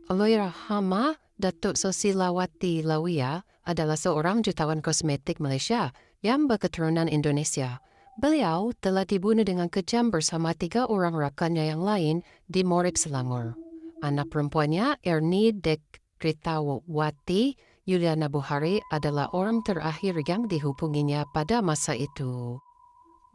Allahyarhama Datuk Sosilawati Lawia adalah seorang jutawan kosmetik Malaysia yang berketurunan Indonesia. Beliau telah dibunuh dengan kejam bersama 3 orang rakannya yang lain di Morib, Selangor. Anak perempuannya, Ernie Dekritawati Yuliana Buhari, adalah orang terakhir yang dihubunginya pada masa itu.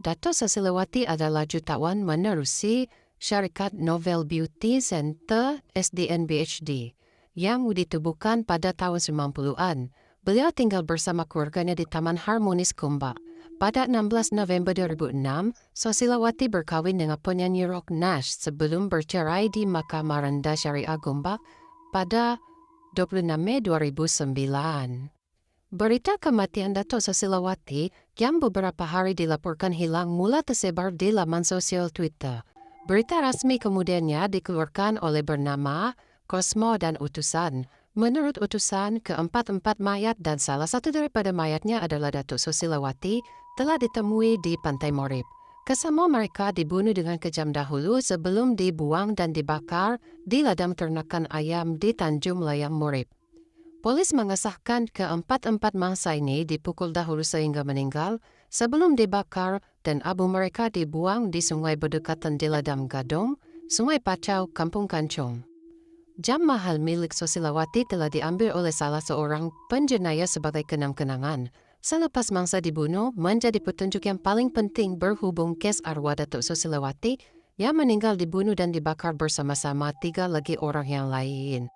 Datuk Sosilawati adalah jutawan menerusi Syarikat Novel Beauty Center SDN BHD yang ditubuhkan pada tahun 90-an. Beliau tinggal bersama keluarganya di Taman Harmonis Kumbak. Pada 16 November 2006, Sosilawati berkahwin dengan penyanyi rock Nash sebelum bercerai di Mahkamah Rendah Syariah Gombak pada 26 Mei 2009. Berita kematian Datuk Sosilawati yang beberapa hari dilaporkan hilang mula tersebar di laman sosial Twitter. Berita rasmi kemudiannya dikeluarkan oleh bernama Cosmo dan Utusan. Menurut Utusan, keempat-empat mayat dan salah satu daripada mayatnya adalah Datuk Sosilawati telah ditemui di Pantai Morib. Kesemua mereka dibunuh dengan kejam dahulu sebelum dibuang dan dibakar di ladang ternakan ayam di Tanjung Layang Morib. Polis mengesahkan keempat-empat mangsa ini dipukul dahulu sehingga meninggal sebelum dibakar dan abu mereka dibuang di sungai berdekatan di Ladang Gadong, Sungai Pacau, Kampung Kancung. Jam mahal milik Sosilawati telah diambil oleh salah seorang penjenayah sebagai kenang-kenangan. Selepas mangsa dibunuh, menjadi petunjuk yang paling penting berhubung kes arwah Datuk Sosilawati yang meninggal dibunuh dan dibakar bersama-sama 3 lagi orang yang lain.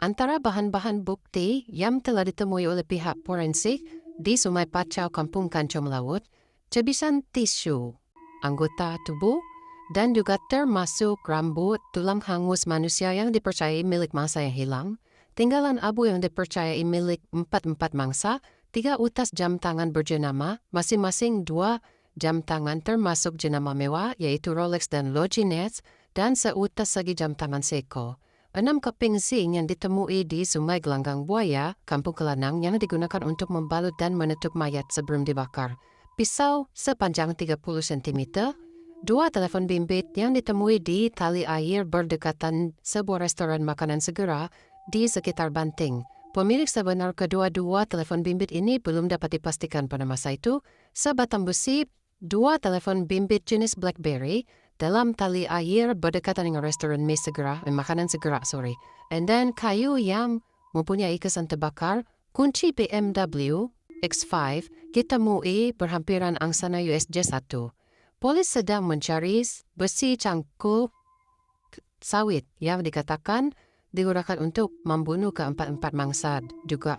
Antara bahan-bahan bukti yang telah ditemui oleh pihak forensik di Sungai Pacau, Kampung Kancung Laut, cebisan tisu, anggota tubuh, dan juga termasuk rambut, tulang hangus manusia yang dipercayai milik mangsa yang hilang, tinggalan abu yang dipercayai milik 4 mangsa, 3 utas jam tangan berjenama, masing-masing 2 jam tangan termasuk jenama mewah yaitu Rolex dan Logitech, dan seutas lagi jam tangan Seiko. 6 keping zinc yang ditemui di Sungai Gelanggang Buaya, Kampung Kelanang yang digunakan untuk membalut dan menutup mayat sebelum dibakar. Pisau sepanjang 30 cm, 2 telepon bimbit yang ditemui di tali air berdekatan sebuah restoran makanan segera di sekitar Banting. Pemilik sebenar kedua-dua telepon bimbit ini belum dapat dipastikan pada masa itu. Sebatang besi, 2 telepon bimbit jenis BlackBerry, dalam tali air berdekatan dengan restoran makanan segera, and then kayu yang mempunyai kesan terbakar, kunci BMW X5 ditemui berhampiran angsana USJ 1. Polis sedang mencari besi cangkul sawit yang dikatakan digunakan untuk membunuh keempat-empat mangsa juga.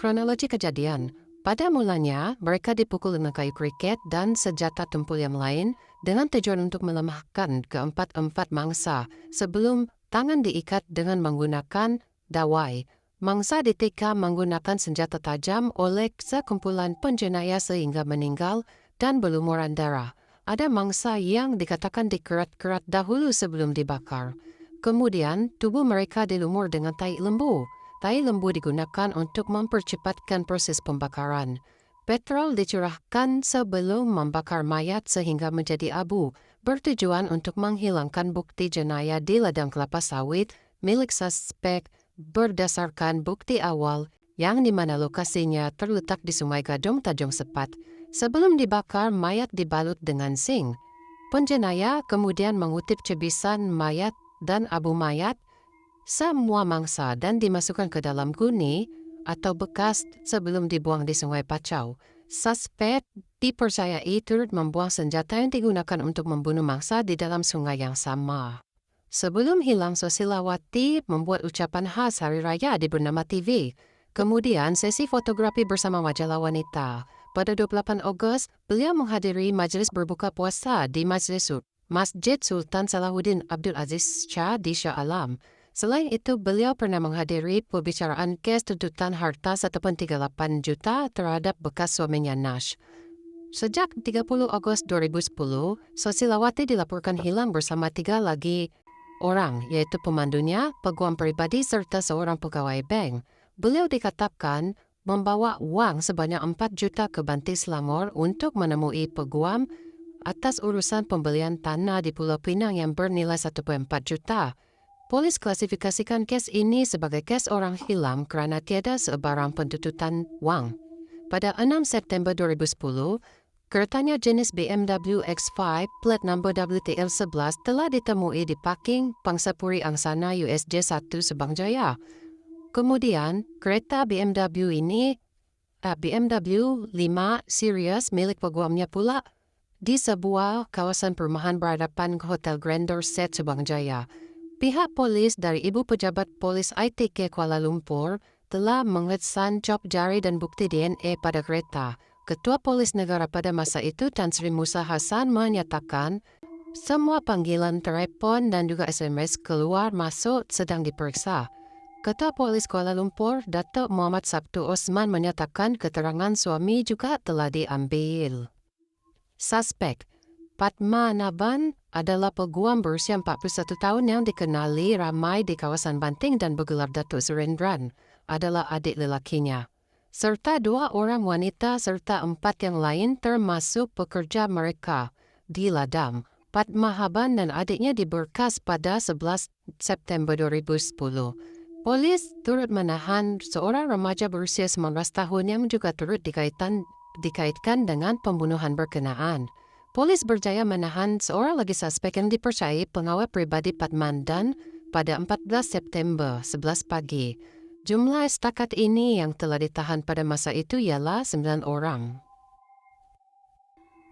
Kronologi kejadian. Pada mulanya, mereka dipukul dengan kayu kriket dan senjata tempur yang lain dengan tujuan untuk melemahkan keempat-empat mangsa sebelum tangan diikat dengan menggunakan dawai. Mangsa ditikam menggunakan senjata tajam oleh sekumpulan penjenayah sehingga meninggal dan berlumuran darah. Ada mangsa yang dikatakan dikerat-kerat dahulu sebelum dibakar. Kemudian, tubuh mereka dilumur dengan tai lembu. Tai lembu digunakan untuk mempercepatkan proses pembakaran. Petrol dicurahkan sebelum membakar mayat sehingga menjadi abu, bertujuan untuk menghilangkan bukti jenayah di ladang kelapa sawit milik suspek berdasarkan bukti awal yang di mana lokasinya terletak di Sungai Gadong, Tanjung Sepat. Sebelum dibakar, mayat dibalut dengan zinc. Penjenayah kemudian mengutip cebisan mayat dan abu mayat semua mangsa dan dimasukkan ke dalam guni atau bekas sebelum dibuang di Sungai Pacau. Suspek dipercayai turut membuang senjata yang digunakan untuk membunuh mangsa di dalam sungai yang sama. Sebelum hilang, Sosilawati membuat ucapan khas Hari Raya di Bernama TV. Kemudian sesi fotografi bersama majalah wanita. Pada 28 Ogos, beliau menghadiri majlis berbuka puasa di Masjid Sultan Salahuddin Abdul Aziz Shah di Shah Alam. Selain itu, beliau pernah menghadiri pembicaraan kes tuntutan harta 1.38 juta terhadap bekas suaminya Nash. Sejak 30 Agustus 2010, Sosilawati dilaporkan hilang bersama 3 lagi orang, yaitu pemandunya, peguam pribadi, serta seorang pegawai bank. Beliau dikatakan membawa uang sebanyak 4 juta ke Banting Selangor untuk menemui peguam atas urusan pembelian tanah di Pulau Pinang yang bernilai 1.4 juta. Polis klasifikasikan kes ini sebagai kes orang hilang kerana tiada sebarang pentuntutan wang. Pada 6 September 2010, keretanya jenis BMW X5 plat nombor WTL11 telah ditemui di parking Pangsapuri Angsana USJ 1 Subang Jaya. Kemudian, kereta BMW ini, BMW 5 Series milik peguamnya pula, di sebuah kawasan perumahan berhadapan ke Hotel Grand Dorset Subang Jaya. Pihak polis dari Ibu Pejabat Polis ITK Kuala Lumpur telah mengesan cop jari dan bukti DNA pada kereta. Ketua Polis Negara pada masa itu Tan Sri Musa Hassan menyatakan semua panggilan telefon dan juga SMS keluar masuk sedang diperiksa. Ketua Polis Kuala Lumpur Datuk Muhammad Sabtu Osman menyatakan keterangan suami juga telah diambil. Suspek Padmanabhan adalah peguam berusia 41 tahun yang dikenali ramai di kawasan Banting dan bergelar Datuk Surendran, adalah adik lelakinya. Serta 2 orang wanita serta 4 yang lain termasuk pekerja mereka di ladang. Padmanabhan dan adiknya diberkas pada 11 September 2010. Polis turut menahan seorang remaja berusia 19 tahun yang juga turut dikaitkan dengan pembunuhan berkenaan. Polis berjaya menahan seorang lagi suspek yang dipercayai pengawal pribadi Padmanabhan pada 14 September 11 pagi. Jumlah setakat ini yang telah ditahan pada masa itu ialah 9 orang.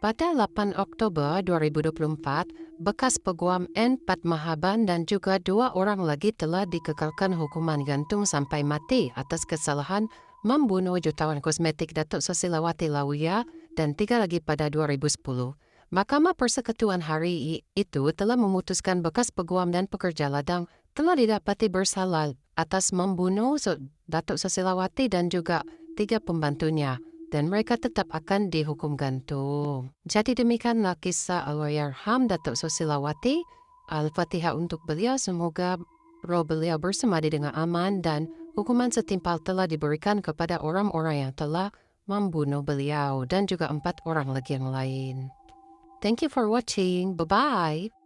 Pada 8 Oktober 2024, bekas peguam N. Padmanabhan dan juga 2 orang lagi telah dikekalkan hukuman gantung sampai mati atas kesalahan membunuh jutawan kosmetik Datuk Susilawati Lawiya dan 3 lagi pada 2010. Mahkamah Persekutuan hari itu telah memutuskan bekas peguam dan pekerja ladang telah didapati bersalah atas membunuh Datuk Susilawati dan juga 3 pembantunya, dan mereka tetap akan dihukum gantung. Jadi demikianlah kisah Allahyarham Datuk Susilawati. Al-Fatihah untuk beliau, semoga roh beliau bersemadi dengan aman dan hukuman setimpal telah diberikan kepada orang-orang yang telah membunuh beliau dan juga 4 orang lagi yang lain. Thank you for watching. Bye-bye.